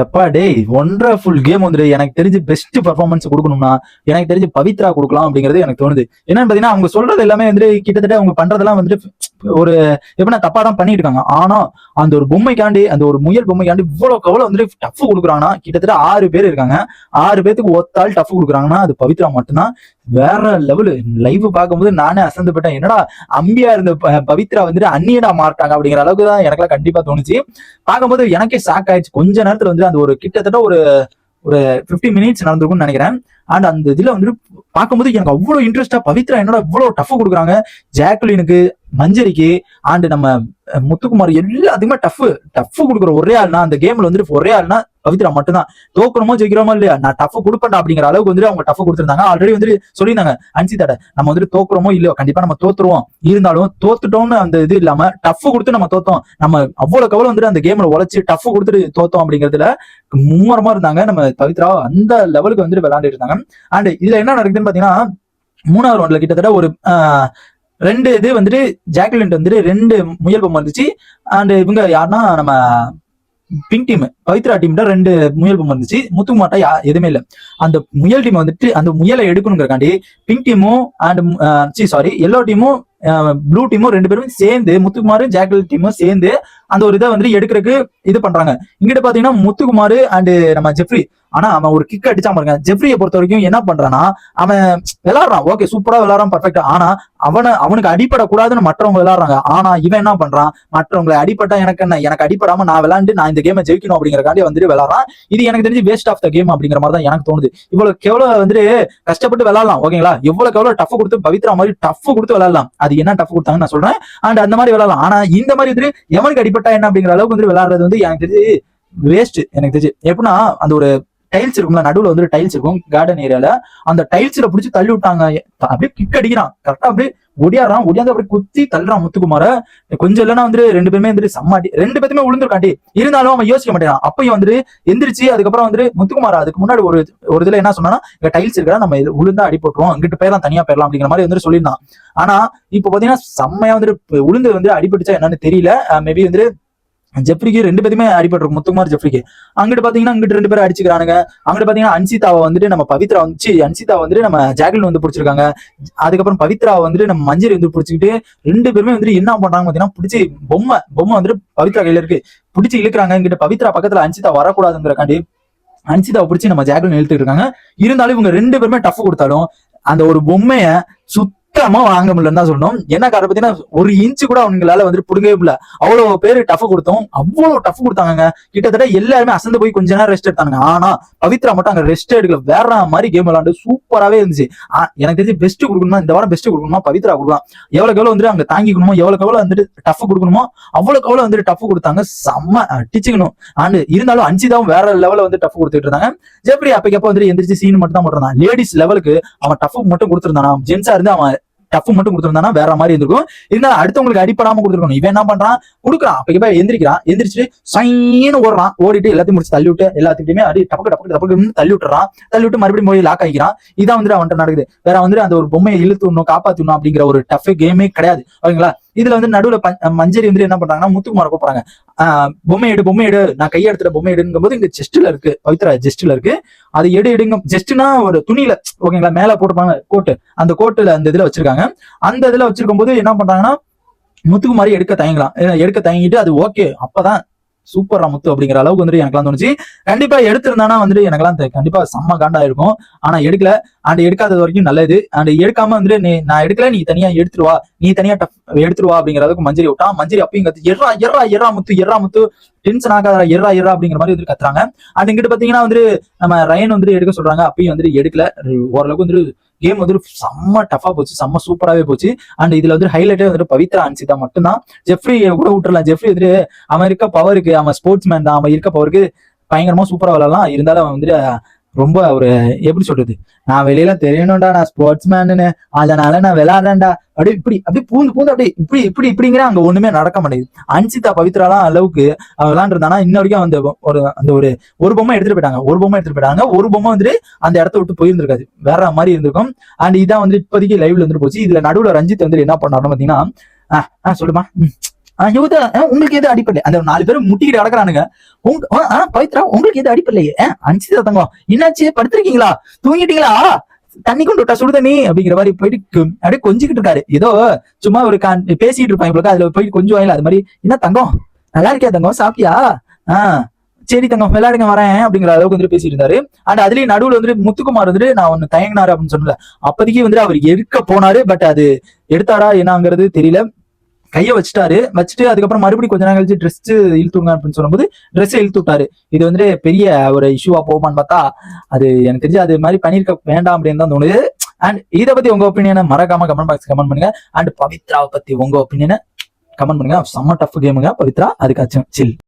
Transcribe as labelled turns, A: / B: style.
A: எப்பா டேய், ஒன்றரை ஃபுல் கேம் வந்துட்டு எனக்கு தெரிஞ்சு பெஸ்ட் பெர்ஃபார்மன்ஸ் கொடுக்கணும்னா எனக்கு தெரிஞ்சு பவித்ரா கொடுக்கலாம் அப்படிங்கிறது எனக்கு தோணுது. என்னன்னு பாத்தீங்கன்னா, அவங்க சொல்றது எல்லாமே வந்து கிட்டத்தட்ட அவங்க பண்றதெல்லாம் வந்துட்டு ஒரு எப்படின்னா தப்பா தான் பண்ணிட்டு இருக்காங்க. ஆனா அந்த ஒரு பொம்மைக்காண்டி, அந்த ஒரு முயல் பொம்மைக்காண்டி இவ்வளவு கவலை வந்துட்டு டஃப் கொடுக்குறாங்கன்னா, கிட்டத்தட்ட 6 பேர் இருக்காங்க. 6 பேத்துக்கு ஒத்தாள் டஃப் கொடுக்குறாங்கன்னா அது பவித்ரா மட்டும்தான். வேற லெவலு. லைவ் பார்க்கும்போது நானே அசந்து போயிட்டேன். என்னடா அம்பியா இருந்த பவித்ரா வந்துட்டு அந்நியடா மாட்டாங்க அப்படிங்கிற அளவுக்கு தான் எனக்குலாம் கண்டிப்பா தோணுச்சு. பார்க்கும்போது எனக்கே ஷாக் ஆயிடுச்சு. கொஞ்ச நேரத்துல வந்து அந்த ஒரு கிட்டத்தட்ட ஒரு ஒரு 50 மினிட்ஸ் நடந்திருக்கும்னு நினைக்கிறேன். அண்ட் அந்த இதுல வந்து பார்க்கும்போது எனக்கு அவ்வளவு இன்ட்ரெஸ்டா பவித்ரா என்னோட இவ்வளவு டஃப் கொடுக்குறாங்க. ஜாக்லினுக்கு, மஞ்சரிக்கு அண்ட் நம்ம முத்துக்குமார் எல்லாத்துக்குமே டஃப் கொடுக்குற ஒரே ஆள்னா அந்த கேம்ல வந்துட்டு ஒரே ஆள்னா பவித்ரா மட்டும்தான். தோக்கணுமோ ஜெயிக்கிறோமோ இல்லையா, நான் டஃப் கொடுப்பேன்டா அப்படிங்கிற அளவுக்கு வந்து அவங்க டஃப் கொடுத்துருந்தாங்க. ஆல்ரெடி வந்து சொல்லியிருந்தாங்க அன்சிதாட, நம்ம வந்துட்டு தோக்குறோமோ இல்லையோ கண்டிப்பா நம்ம தோத்துருவோம், இருந்தாலும் தோத்துட்டோம்னு அந்த இது இல்லாம டஃப் கொடுத்து நம்ம தோத்தோம், நம்ம அவ்வளவு கவலை வந்துட்டு அந்த கேம்ல உழைச்சு டஃப் கொடுத்துட்டு தோத்தோம் அப்படிங்கிறதுல மும்மரமா இருந்தாங்க நம்ம பவித்ரா. அந்த லெவலுக்கு வந்துட்டு விளையாண்டுட்டு இருந்தாங்க. அண்ட் இதுல என்ன நடக்குதுன்னு பாத்தீங்கன்னா, 3வது ரவுண்ட்ல கிட்டத்தட்ட ஒரு 2 இது வந்துட்டு ஜாக்லின் வந்துட்டு 2 முயல் பொம்மை இருந்துச்சு. அண்ட் இவங்க யாருன்னா நம்ம பிங்க் டீம் பவித்ரா டீம்ல 2 முயல் பொம்மை இருந்துச்சு. முத்துக்குமார்ட்ட எதுவுமே இல்லை. அந்த முயல் டீம் வந்துட்டு அந்த முயலை எடுக்கணுங்கிறக்காண்டி பிங்க் டீமும் அண்ட் சாரி எல்லோ டீமும் ப்ளூ டீமும் 2 பேரும் சேர்ந்து, முத்துக்குமார் ஜாக்லின் டீமும் சேர்ந்து அந்த ஒரு இதை வந்து எடுக்கிறதுக்கு இது பண்றாங்க. இங்கிட்ட பாத்தீங்கன்னா முத்துக்குமார் அண்ட் நம்ம ஜெஃப்ரி, ஆனா அவன் ஒரு கிக் அடிச்சா பாருங்க. ஜெஃப்ரியை பொறுத்த வரைக்கும் என்ன பண்றான்னா, அவன் விளையாடுறான், ஓகே சூப்பரா விளையாடுறான், பர்ஃபெக்டா. ஆனா அவனுக்கு அடிப்படக்கூடாதுன்னு மற்றவங்க விளையாடுறாங்க. ஆனா இவன் என்ன பண்றான், மற்றவங்களை அடிப்பட்டா எனக்கு என்ன, எனக்கு அடிப்படாம நான் விளையாண்டு நான் இந்த கேமை ஜெயிக்கணும் அப்படிங்கறக்காண்டி வந்துட்டு விளையாடுறான். இது எனக்கு தெரிஞ்சு வேஸ்ட் ஆஃப் த கேம் அப்படிங்கிற மாதிரி தான் எனக்கு தோணுது. இவ்வளவு எவ்வளவு வந்துட்டு கஷ்டப்பட்டு விளையாடலாம், ஓகேங்களா, எவ்வளவு டஃப் கொடுத்து பவித்ரா மாதிரி டஃப் கொடுத்து விளையாடலாம். அது என்ன டஃப் கொடுத்தாங்கன்னு நான் சொல்றேன். அண்ட் அந்த மாதிரி விளையாடலாம். ஆனா இந்த மாதிரி வந்து எவனுக்கு அடிப்பட்டா என்ன அப்படிங்கிற அளவுக்கு வந்து விளையாடுறது வந்து எனக்கு தெரிஞ்சு வேஸ்ட். எனக்கு தெரிஞ்சு எப்படின்னா, அந்த ஒரு டைல்ஸ் இருக்கும்ல, நடுவுல வந்து டைல்ஸ் இருக்கும் கார்டன் ஏரியால, அந்த டைல்ஸ்ல பிடிச்சி தள்ளி விட்டாங்க. அப்படியே கிக் அடிக்கிறான், கரெக்டா அப்படியே ஒடியாடுறான், ஒடியாந்து அப்படியே குத்தி தள்ளுறான் முத்துக்குமார. கொஞ்சம் இல்லைன்னா வந்து 2 பேருமே வந்து சம்மாடி 2 பேருமே விழுந்துருக்காண்டி. இருந்தாலும் அவன் யோசிக்க மாட்டேன். அப்பயும் வந்துட்டு எந்திரிச்சு அதுக்கப்புறம் வந்து முத்துக்குமார் அதுக்கு முன்னாடி ஒரு இதுல என்ன சொன்னா, இங்க டைல்ஸ் இருக்கா, நம்ம விழுந்தா அடி போட்டுருவோம், இங்கிட்டு போயிடலாம், தனியா போயிடலாம் அப்படிங்கிற மாதிரி வந்து சொல்லியிருந்தான். ஆனா இப்ப பாத்தீங்கன்னா செம்மையா வந்துட்டு உளுந்து வந்து அடிபட்டுச்சா என்னன்னு தெரியல. மேபி வந்து ஜெஃப்ரிக்கு 2 பேருமே அடிபட்டிருக்கும், முத்துக்குமார் ஜெஃப்ரிக்கு. அங்கிட்டு பாத்தீங்கன்னா இங்கிட்டு 2 பேரும் அடிச்சுக்கிறானுங்க. அங்கிட்டு பாத்தீங்கன்னா அன்சிதாவை வந்துட்டு நம்ம பவித்ரா வந்துச்சு, அன்சிதா வந்துட்டு நம்ம ஜாக்லின் வந்து பிடிச்சிருக்காங்க. அதுக்கப்புறம் பவித்ராவை வந்துட்டு நம்ம மஞ்சரி வந்து பிடிச்சிக்கிட்டு 2 பேருமே வந்துட்டு என்ன பண்றாங்க பாத்தீங்கன்னா, பிடிச்சி பொம்மை வந்துட்டு பவித்ரா கையில இருக்கு, பிடிச்சி இழுக்கிறாங்க. இங்கிட்ட பவித்ரா பக்கத்துல அன்சிதா வரக்கூடாதுங்கிறக்காண்டி அன்சிதாவை பிடிச்சி நம்ம ஜாக்லின் இழுத்துட்டு இருக்காங்க. இருந்தாலும் இவங்க 2 பேருமே டஃப் கொடுத்தாலும் அந்த ஒரு பொம்மைய சுத்தமா வாங்க முடியலன்னு தான் சொல்லணும். என்ன காரணம் பாத்தீங்கன்னா, ஒரு இன்ச்சு கூட அவங்களால வந்துட்டு புடுங்கவே முடியல. அவ்வளவு பேரு டஃப் கொடுத்தோம், அவ்வளவு டஃப் கொடுத்தாங்க. கிட்டத்தட்ட எல்லாருமே அசந்து போய் கொஞ்ச நேரம் ரெஸ்ட் எடுத்தாங்க. ஆனா பவித்ரா மட்டும் அங்க ரெஸ்ட் எடுக்கல, வேற மாதிரி கேம் விளையாண்டு சூப்பராகவே இருந்துச்சு. எனக்கு தெரிஞ்சு பெஸ்ட் கொடுக்கணுமா, இந்த வாரம் பெஸ்ட் கொடுக்கணுமா பவித்ரா கொடுக்கலாம். எவ்வளவுக்கு எவ்வளவு வந்துட்டு அங்க தாங்கிக்கணுமோ, எவ்வளவுக்கு எவ்வளவு வந்துட்டு டஃப் கொடுக்கணுமோ அவ்வளவுக்கு எவ்வளவு வந்துட்டு டஃப் கொடுத்தாங்க. செம்ம அடிச்சுக்கணும். அண்ட் இருந்தாலும் அன்சிதாவும் வேற லெவல வந்து டஃப் கொடுத்துட்டு இருந்தாங்க. ஜெஃப்ரி அப்பக்கப்ப வந்துட்டு எந்திரிச்சு சீன் மட்டும் தான் போட்டிருந்தான். லேடிஸ் லெவலுக்கு அவன் டஃப் மட்டும் கொடுத்துருந்தானா, ஜென்ஸா இருந்து அவன் டஃப் மட்டும் கொடுத்துருந்தானா வேற மாதிரி இருந்திருக்கும். இருந்தாலும் அடுத்தவங்களுக்கு அடிப்படாம கொடுத்துருக்கணும். இவன் என்ன பண்றான், கொடுக்குறான், அப்ப எந்திரிக்கிறான், எந்திரிச்சு சைன்னு ஓடுறான், ஓடிட்டு எல்லாத்தையும் முடிச்சு தள்ளி விட்டு எல்லாத்துக்கிட்டையுமே அடி டப்புக்கு டப்புக்கு டப்புக்கு தள்ளி விட்டுறான். தள்ளி விட்டு மறுபடியும் போய் லாக் ஆகிக்கிறான். இதான் வந்துட்டு அவன்கிட்ட நடக்குது. வேற வந்துட்டு அந்த ஒரு பொம்மையை இழுத்துணும் காப்பாத்தணும் அப்படிங்கிற ஒரு டஃப் கேமே கிடையாது, ஓகேங்களா. இதுல வந்து நடுவுல மஞ்சரி வந்து என்ன பண்றாங்கன்னா, முத்துக்குமார கூப்பிடுறாங்க, பொம்மை எடு, நான் கையை எடுத்துட்ட பொம்மை எடுங்கும் போது இங்க செஸ்ட்ல இருக்கு, பவித்ரா செஸ்ட்ல இருக்கு, அது எடுங்க. ஜெஸ்ட்னா ஒரு துணியில, ஓகேங்களா, மேல போட்டுப்பாங்க கோட்டு, அந்த கோட்டுல அந்த இதுல வச்சிருக்காங்க. அந்த இதுல வச்சிருக்கும் போது என்ன பண்றாங்கன்னா, முத்துக்குமாரி எடுக்க தயங்கிட்டு அது ஓகே, அப்பதான் சூப்பரா முத்து அப்படிங்கிற அளவுக்கு வந்துட்டு எனக்குலாம் தோணுச்சு. கண்டிப்பா எடுத்திருந்தானா வந்துட்டு எனக்கெல்லாம் கண்டிப்பா செம்ம காண்டா இருக்கும். ஆனா எடுக்கல. அண்ட் எடுக்காதது வரைக்கும் நல்லது. அண்ட் எடுக்காம வந்துட்டு நான் எடுக்கல, நீ தனியா எடுத்துருவா, நீ தனியா எடுத்துருவா அப்படிங்கிற அளவுக்கு மஞ்சரி விட்டான். மஞ்சரி அப்பயும் கத்து எர்ரா முத்து டென்ஷன் ஆகாத எர்ரா அப்படிங்கிற மாதிரி வந்து கத்துறாங்க. அண்ட் இங்கிட்டு பாத்தீங்கன்னா வந்து நம்ம ரயன் வந்துட்டு எடுக்க சொல்றாங்க, அப்பயும் வந்துட்டு எடுக்கல. ஓரளவுக்கு வந்துட்டு கேம் வந்து செம்ம டஃபா போச்சு, செம்ம சூப்பராகவே போச்சு. அண்ட் இதுல வந்து ஹைலைட்டே வந்துட்டு பவித்ரா அன்சிதா மட்டும்தான். ஜெஃப்ரி கூட விட்டுறலாம். ஜெஃப்ரி வந்துட்டு அவன் இருக்க பவருக்கு, அவன் ஸ்போர்ட்ஸ் மேன் தான், அவன் இருக்க பவருக்கு பயங்கரமா சூப்பரா விளையாடலாம். இருந்தாலும் அவன் வந்துட்டு ரொம்ப ஒரு எப்படி சொல்றது, நான் வெளியில தெரியணும்டா, நான் ஸ்போர்ட்ஸ் மேனு, அதனால நான் விளையாடுறேன்டா, அப்படியே பூந்து அப்படியே இப்படிங்கிற அங்க ஒண்ணுமே நடக்க மாட்டேங்குது. அன்சிதா பவித்ராலாம் அளவுக்கு விளையாண்டுருந்தானா இன்ன வரைக்கும் அந்த ஒரு பொம்மை எடுத்துட்டு போயிட்டாங்க. ஒரு பொம்மை வந்துட்டு அந்த இடத்த விட்டு போயிருந்திருக்காது, வேற மாதிரி இருந்திருக்கும். அண்ட் இதான் வந்து இப்போதைக்கு லைவ்ல வந்துட்டு போச்சு. இதுல நடுவுல ரஞ்சித் வந்து என்ன பண்ணாருன்னு பாத்தீங்கன்னா, சொல்லுமா உங்களுக்கு எது அடிப்படை அந்த 4 பேரும் முட்டிக்கிட்டு கிடக்குறானுங்க. பவித்ரா உங்களுக்கு எது அடிப்படையே அன்சிதா தங்கம் என்னாச்சு படுத்திருக்கீங்களா தூங்கிட்டீங்களா தண்ணி கொண்டு விட்டா சுடு தண்ணி அப்படிங்கிற மாதிரி போயிட்டு அப்படியே கொஞ்சிக்கிட்டு இருக்காரு. ஏதோ சும்மா ஒரு பேசிட்டு இருப்பாங்க உங்களுக்கு அதுல போயிட்டு கொஞ்சம் வாயில அது மாதிரி என்ன தங்கம் நல்லா இருக்கியா தங்கம் சாப்பிட்டியா சரி தங்கம் விளையாடுங்க வரேன் அப்படிங்கிற அளவுக்கு வந்துட்டு பேசிட்டு இருந்தாரு. அண்ட் அதுலயும் நடுவுல வந்துட்டு முத்துக்குமார் வந்துட்டு நான் ஒன்னு தயங்கினாரு அப்படின்னு சொல்லல. அப்போதைக்கு வந்துட்டு அவர் எடுக்க போனாரு. பட் அது எடுத்தாரா என்னங்கிறது தெரியல. கையை வச்சுட்டு அதுக்கப்புறம் மறுபடியும் கொஞ்ச நாள் கழிச்சு ட்ரெஸ் இழுத்துங்க அப்படின்னு சொல்லும்போது ட்ரெஸ் இழுத்து விட்டாரு. இது வந்துட்டு பெரிய ஒரு இஷ்யூவா போகுமான்னு பார்த்தா அது எனக்கு தெரிஞ்சு அது மாதிரி பண்ணிருக்க வேண்டாம் அப்படின்னு தான் தோணுது. அண்ட் இதை பத்தி உங்க ஒப்பீனியனை மறக்காம கமெண்ட் பாக்ஸ் கமெண்ட் பண்ணுங்க. அண்ட் பவித்ராவை பத்தி உங்க ஒப்பீனியனை கமெண்ட் பண்ணுங்க. செம்ம டஃப் கேமுங்க பவித்ரா, அதுக்காச்சும் சில்.